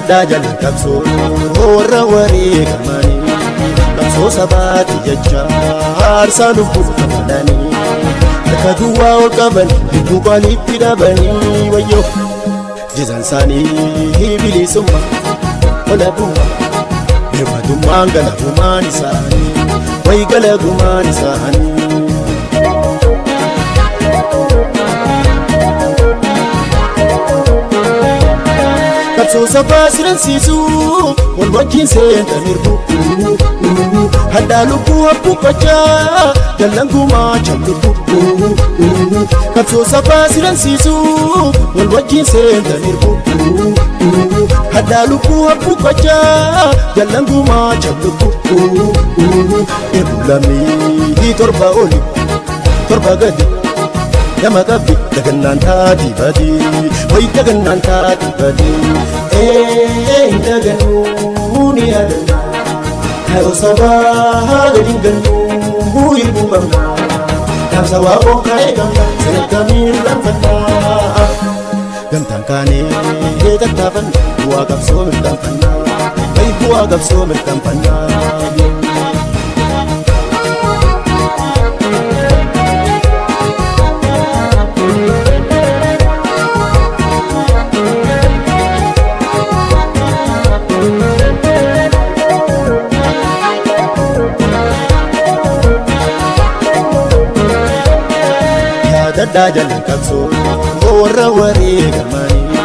daddaa jala qabsoo warra wareegamanii qabsoo sabaati jecha aarsaa lubbuu kamalanii harka duwwaa ol qaban lubbuu qaalitti dhabanii wayyoo jizaan isaanii bilisummaa walabummaa birmadummaan galabumaan isaanii way galabumaan isaanii. Qabsoo sabaa siransiisu wal wajjin seentan hirbu haddaa lubbuu abbuuqqachaa jallan gumaacha lubbu. Qabsoo sabaa siransiisu wal wajjin seentan hirbu haddaa lubbuu abbuuqqachaa jallan gumaacha lubbu. Eebbulamii torba oli torba gadi Yama kafi dagannan taati badi way dagannan taati badi daganu ni adana hayo sabah gadin ganu hirbu bamna nam sawabo kai gamna sekamir lamfata gamtan kane tattafan buwa qabsoo mirkanfanna way buwa qabsoo mirkanfanna. Daddaa jala qabsoo warra wareegamanii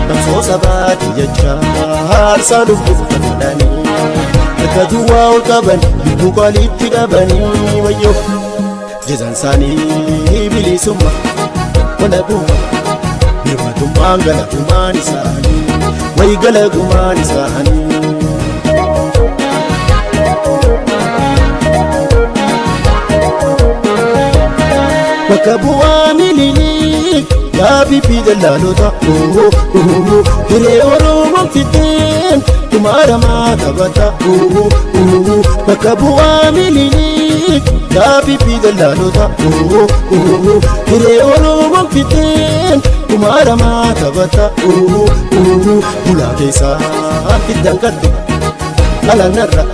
qabsoo sabaati jecha aarsaa lubbuu kamalanii harka duwwaa ol qaban lubbuu qaalitti dhabanii wayyoo jizaan isaanii bilisummaa walabummaa birmadummaan galabumaan isaanii way galabumaan isaanii. Bakka bu'aa mililik gaabii fi daldaltoota hiree Oromoon fixeen kumaaramaa taphata. Bakka bu'aa mililik gaabii fi daldaltoota hiree Oromoon fixeen kumaaramaa taphata. Bulaa keessaa fiddan kadde alanarra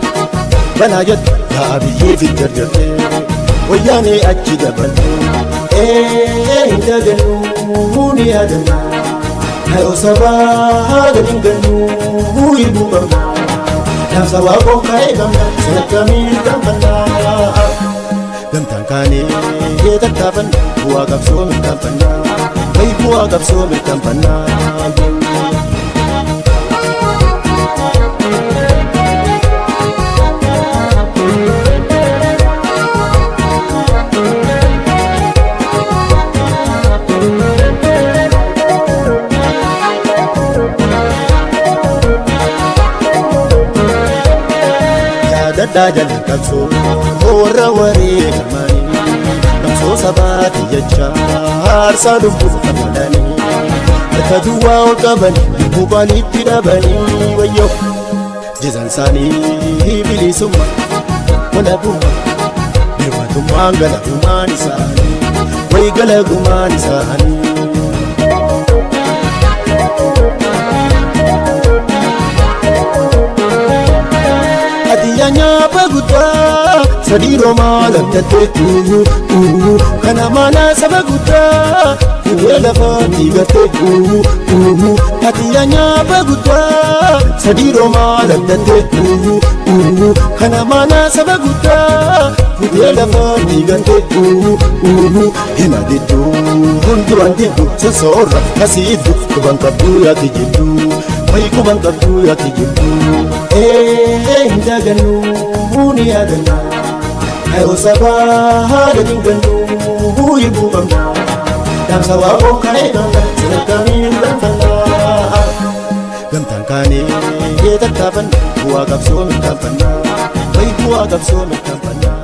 banaa jette gaabiyyee fi jarjarte wayyaanee achi dabalte. Daganu ni adana hayo sabah gadin ganu hirbu bamna nam sawabo kai gamna sekamir lamfata gamtan kane tattafan buwa qabsoo mirkanfanna way buwa qabsoo mirkanfanna. Daddaa jala qabsoo warra wareegamanii qabsoo sabaati jecha aarsaa lubbuu kamalanii harka duwwaa ol qaban lubbuu qaalitti dhabanii wayyoo jizaan isaanii bilisummaa walabummaa birmadummaan galabumaan isaanii way galabumaan isaanii. Adiyanya baguta sadiro malam tate kana mana sabaguta kuwela fati gate. Adiyanya baguta sadiro malam tate kana mana sabaguta kuwela fati gate. Hina ditu hunduran ditu sesora kasidu kubang kabula kijitu way kubang kabula kijitu. Daganu ni adana hayo sabah gadin ganu hirbu bamna nam sawabo kai gamna sekamir lamfata gamtan kane tattafan buwa qabsoo mirkanfanna way buwa qabsoo mirkanfanna.